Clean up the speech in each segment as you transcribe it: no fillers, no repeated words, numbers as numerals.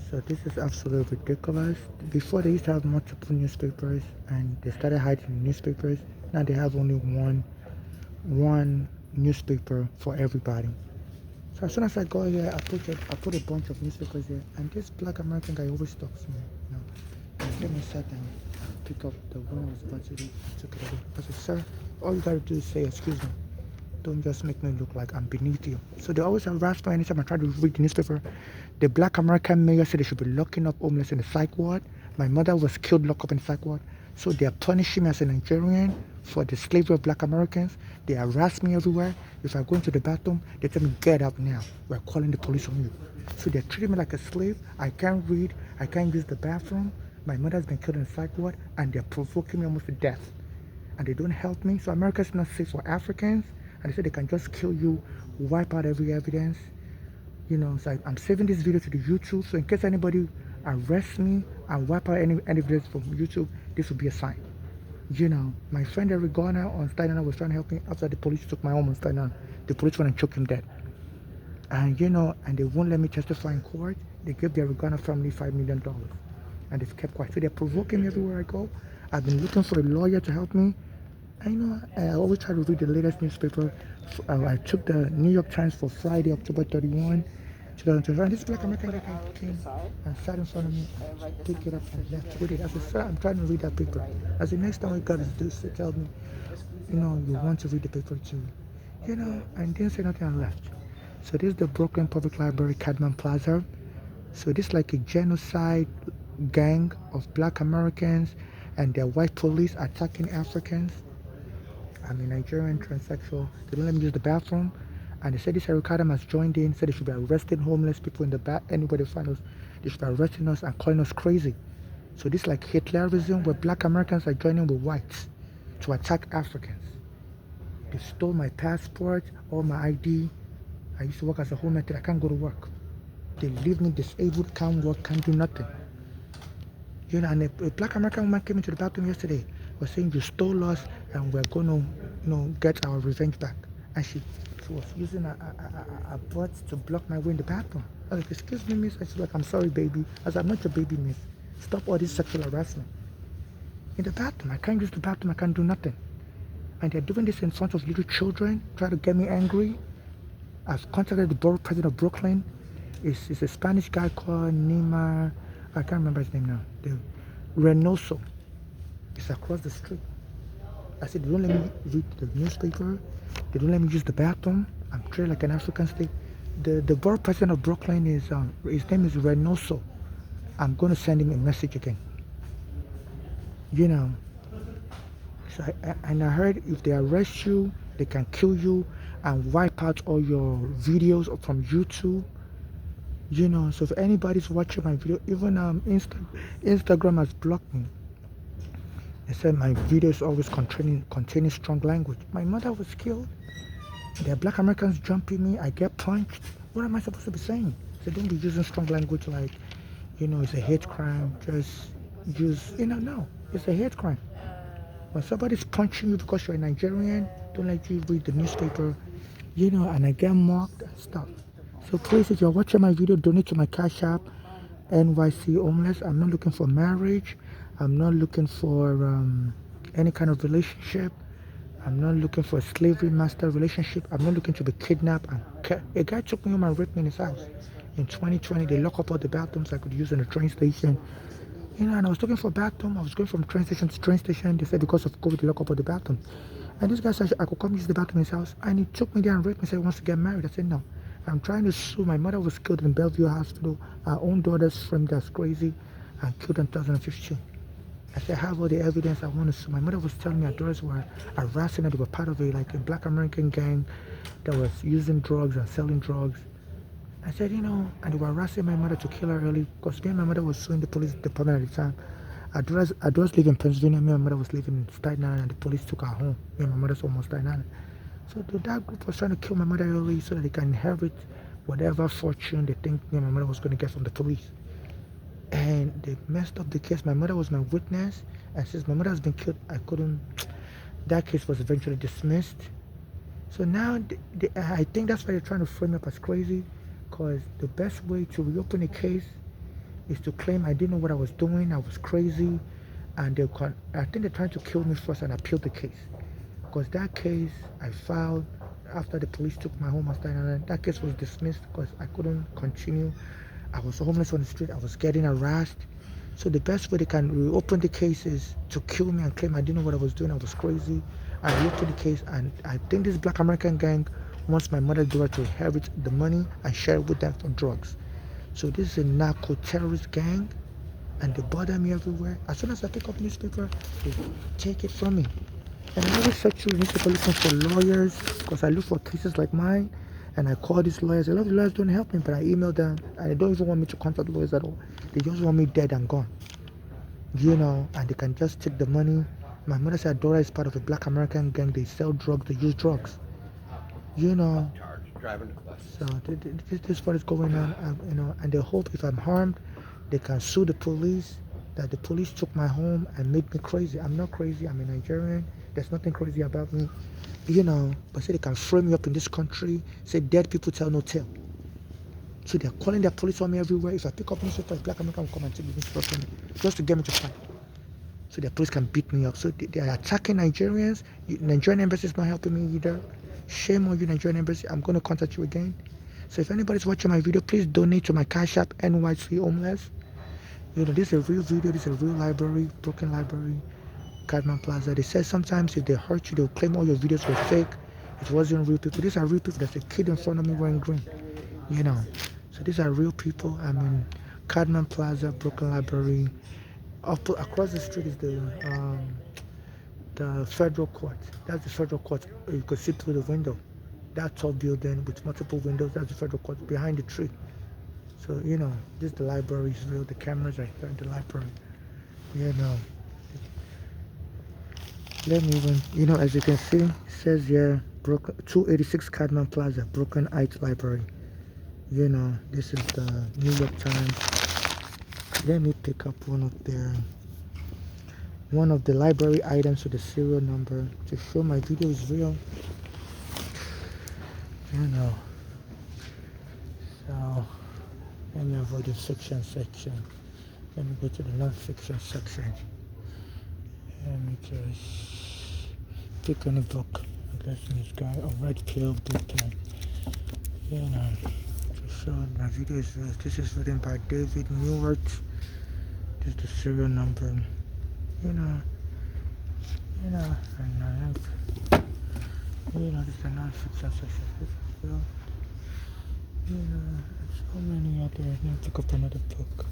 So this is absolutely ridiculous. Before they used to have multiple newspapers and they started hiding the newspapers. Now they have only one newspaper for everybody. So as soon as I go here, I put a bunch of newspapers here, and this black American guy always stops me. And let me sit down, pick up the one I was about to read, and took it away. I said, "Sir, all you gotta do is say excuse me. Don't just make me look like I'm beneath you." So they always harass me anytime I try to read the newspaper. The black American mayor said they should be locking up homeless in the psych ward. My mother was killed locked up in the psych ward. So they are punishing me as a Nigerian for the slavery of black Americans. They harass me everywhere. If I go into the bathroom, they tell me, "Get out now. We're calling the police on you." So they're treating me like a slave. I can't read. I can't use the bathroom. My mother's been killed in the psych ward, and they're provoking me almost to death, and they don't help me. So America's not safe for Africans, and they say they can just kill you, wipe out every evidence. So I'm saving this video to the YouTube. So in case anybody arrests me and wipe out any evidence from YouTube, this will be a sign. My friend Eric Garner on Staten Island was trying to help me after the police took my home on Staten Island. The police went and choke him dead. And they won't let me testify in court. They gave the Garner family $5 million, and they've kept quiet. So they're provoking me everywhere I go. I've been looking for a lawyer to help me. I always try to read the latest newspaper. I took the New York Times for Friday, October 31, 2021. This black American guy came and sat in front of me, picked it up and left with it. I said, "Sir, I'm trying to read that paper." I said, "Next time we got to do is tell me, you want to read the paper too." And didn't say nothing and left. So this is the Brooklyn Public Library, Cadman Plaza. So this is like a genocide gang of black Americans and their white police attacking Africans. I'm a Nigerian transsexual. They don't let me use the bathroom. And they said this Eric Adam has joined in, said they should be arresting homeless people in the back. Anybody find us, they should be arresting us and calling us crazy. So this is like Hitlerism where black Americans are joining with whites to attack Africans. They stole my passport, all my ID. I used to work as a homemaker. I can't go to work. They leave me disabled, can't work, can't do nothing. And a black American woman came into the bathroom yesterday, was saying, "You stole us and we're going to, get our revenge back." And she was using a butt to block my way in the bathroom. I was like, "Excuse me, miss." I said, "I'm sorry, baby." I said, "I'm not your baby, miss. Stop all this sexual harassment." In the bathroom, I can't use the bathroom, I can't do nothing. And they're doing this in front of little children, try to get me angry. I've contacted the borough president of Brooklyn. It's a Spanish guy called Nima. I can't remember his name now. Reynoso. It's across the street. I said, "They don't let me read the newspaper. They don't let me use the bathroom. I'm treated like an African state." The borough president of Brooklyn his name is Reynoso. I'm going to send him a message again. You know. So I heard if they arrest you, they can kill you and wipe out all your videos from YouTube. So if anybody's watching my video, even Instagram has blocked me. They said my videos always containing strong language. My mother was killed. There are black Americans jumping me. I get punched. What am I supposed to be saying? So don't be using strong language like, it's a hate crime. Just use, no, it's a hate crime. When somebody's punching you because you're a Nigerian, don't let you read the newspaper, and I get mocked and stuff. So please, if you're watching my video, donate to my Cash App, NYC Homeless. I'm not looking for marriage. I'm not looking for any kind of relationship. I'm not looking for a slavery master relationship. I'm not looking to be kidnapped. A guy took me home and raped me in his house. In 2020, they lock up all the bathrooms I could use in the train station. And I was looking for a bathroom. I was going from train station to train station. They said because of COVID, they lock up all the bathrooms. And this guy said I could come use the bathroom in his house. And he took me there and raped me and said he wants to get married. I said no. I'm trying to sue. My mother was killed in Bellevue Hospital. Our own daughter's friend that's crazy and killed in 2015. I said, I have all the evidence I want to sue. My mother was telling me her daughters were harassing her. They were part of a black American gang that was using drugs and selling drugs. I said, and they were harassing my mother to kill her early because me and my mother was suing the police department at the time. Our daughters live in Pennsylvania. Me and my mother was living in Staten Island, and the police took her home. Me and my mother's home was Staten Island. So that group was trying to kill my mother early so that they can inherit whatever fortune they think me and my mother was going to get from the police. And they messed up the case. My mother was my witness, and since my mother has been killed, that case was eventually dismissed. So now I think that's why they're trying to frame me up as crazy, because the best way to reopen a case is to claim I didn't know what I was doing. I was crazy, and I think they're trying to kill me first and appeal the case. Because that case I filed after the police took my home after 9/11, that case was dismissed because I couldn't continue. I was homeless on the street. I was getting harassed. So the best way they can reopen the case is to kill me and claim I didn't know what I was doing. I was crazy. I reopened the case, and I think this Black American gang wants my mother's daughter to inherit the money and share it with them for drugs. So this is a narco terrorist gang, and they bother me everywhere. As soon as I pick up newspaper, they take it from me. And I always search through the newspaper looking for lawyers because I look for cases like mine. And I call these lawyers. A lot of the lawyers don't help me, but I email them, and they don't even want me to contact lawyers at all. They just want me dead and gone. And they can just take the money. My mother said Dora is part of a Black American gang. They sell drugs. They use drugs. So this is what is going on. And they hope if I'm harmed, they can sue the police. That the police took my home and made me crazy. I'm not crazy. I'm a Nigerian. There's nothing crazy about me. But say they can frame me up in this country. Say dead people tell no tale. So they're calling their police on me everywhere. If I pick up newspaper, Black American will come and take the newspaper from me just to get me to fight. So their police can beat me up. So they are attacking Nigerians. Nigerian embassy is not helping me either. Shame on you, Nigerian embassy. I'm going to contact you again. So if anybody's watching my video, please donate to my Cash App, NYC Homeless. This is a real video. This is a real library, Brooklyn Library, Cadman Plaza. They said sometimes if they hurt you, they'll claim all your videos were fake. It wasn't real people. These are real people. There's a kid in front of me wearing green. So these are real people. I'm in Cadman Plaza, Brooklyn Library. Across the street is the federal court. That's the federal court. You could see through the window. That tall building with multiple windows. That's the federal court behind the tree. So this the library is real. The cameras are here in the library. Let me even, as you can see, it says here, 286 Cadman Plaza, Brooklyn Heights Library. This is the New York Times. Let me pick up one of the library items with the serial number to show my video is real. So let me avoid the fiction section. Let me go to the non-fiction section. Let me just pick any book. I guess this guy, a red pill, blue pen. To show my video is real. This is written by David Newart. This is the serial number. And this is the non-fiction section. This is real. So many out there. Let me pick up another book.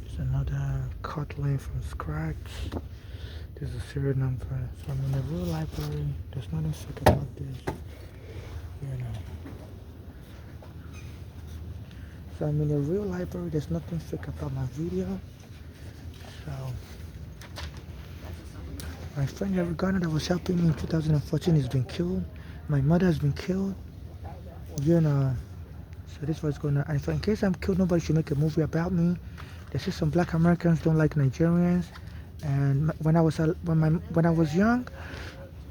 There's another Cutline from scratch. There's a serial number. So I'm in a real library. There's nothing fake about this. So I'm in a real library. There's nothing fake about my video. So my friend Eric Garner that was helping me in 2014 has been killed. My mother has been killed. So this was going on. And in case I'm killed, nobody should make a movie about me. They say some Black Americans don't like Nigerians. And when I was young,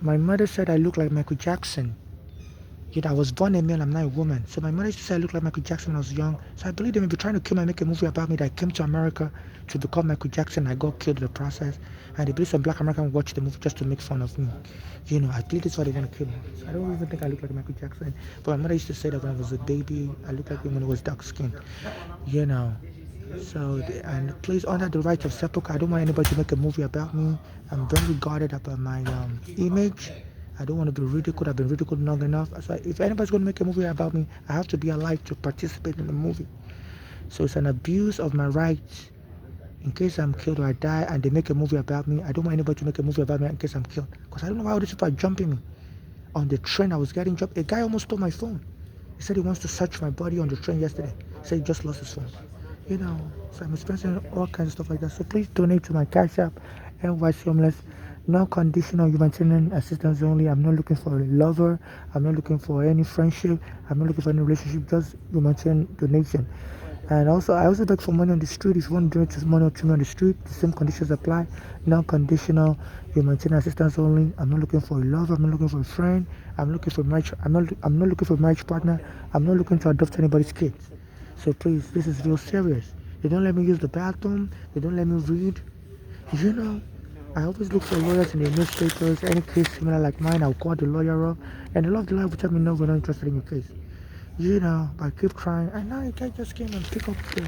my mother said I look like Michael Jackson. I was born a male, I'm not a woman. So my mother used to say I look like Michael Jackson when I was young. So I believe they may be trying to kill me and make a movie about me that I came to America to become Michael Jackson. I got killed in the process. And they believe some Black Americans watch the movie just to make fun of me. I believe that's why they're going to kill me. So I don't even think I look like Michael Jackson. But my mother used to say that when I was a baby, I looked like him when I was dark skinned. So, and please honor the right of sepulchre. I don't want anybody to make a movie about me. I'm very guarded about my image. I don't want to be ridiculed. I've been ridiculed long enough. So if anybody's going to make a movie about me, I have to be alive to participate in the movie. So it's an abuse of my rights. In case I'm killed or I die and they make a movie about me, I don't want anybody to make a movie about me in case I'm killed. Because I don't know why all these people are jumping me. On the train I was getting jumped. A guy almost stole my phone. He said he wants to search my body on the train yesterday. He said he just lost his phone. So I'm experiencing all kinds of stuff like that. So please donate to my Cash App, NYC Homeless. Non-conditional humanitarian assistance only. I'm not looking for a lover. I'm not looking for any friendship. I'm not looking for any relationship. Just humanitarian donation. And also, I also beg for money on the street. If you want to donate this money to me on the street, the same conditions apply. Non-conditional, humanitarian assistance only. I'm not looking for a lover. I'm not looking for a friend. I'm looking for marriage. I'm not looking for a marriage partner. I'm not looking to adopt anybody's kids. So please, this is real serious. They don't let me use the bathroom. They don't let me read. You know, I always look for lawyers in the newspapers. Any case similar like mine, I'll call the lawyer up. And a lot of the lawyer will tell me, no, we're not interested in your case. But I keep trying. And now a guy just came and picked up the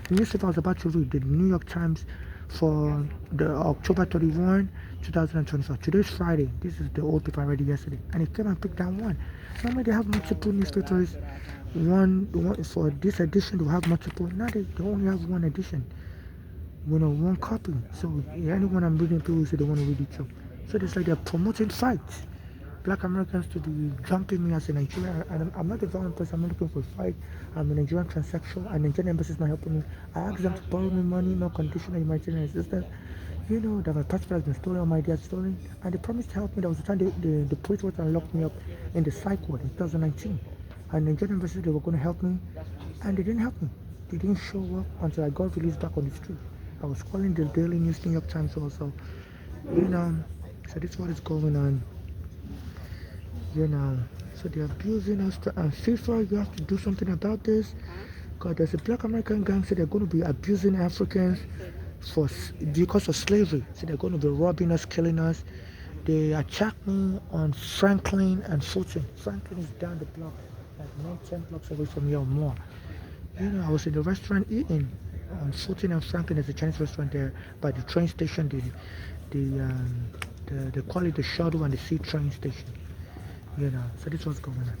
newspaper I was about to read, the New York Times for the October 31, 2024. Today's Friday. This is the old paper I read yesterday. And he came and picked down one. Normally they have multiple newspapers. One for this edition, they'll have multiple. Now they only have one edition. One copy. So anyone I'm reading to say they want to read it too. So it's like they're promoting fights. Black Americans to be jumping me as a Nigerian. And I'm not a violent person. I'm not looking for a fight. I'm a Nigerian transsexual. And Nigerian embassy is not helping me. I asked them to borrow me money, no conditional humanitarian assistance. That my passport has been stolen, all my ideas stolen. And they promised to help me. There was a time the police went and locked me up in the psych ward in 2019. And Nigerian embassy, they were going to help me. And they didn't help me. They didn't show up until I got released back on the street. I was calling the Daily News, New York Times also. So this is what is going on. So they're abusing us. And FIFA, you have to do something about this. Because there's a black American gang, so they're going to be abusing Africans because of slavery. So they're going to be robbing us, killing us. They attacked me on Franklin and Fulton. Franklin is down the block, like 10 blocks away from here or more. I was in the restaurant eating on Fulton and Franklin. There's a Chinese restaurant there by the train station. They call it the Shuttle and the Sea train station. So this was going on.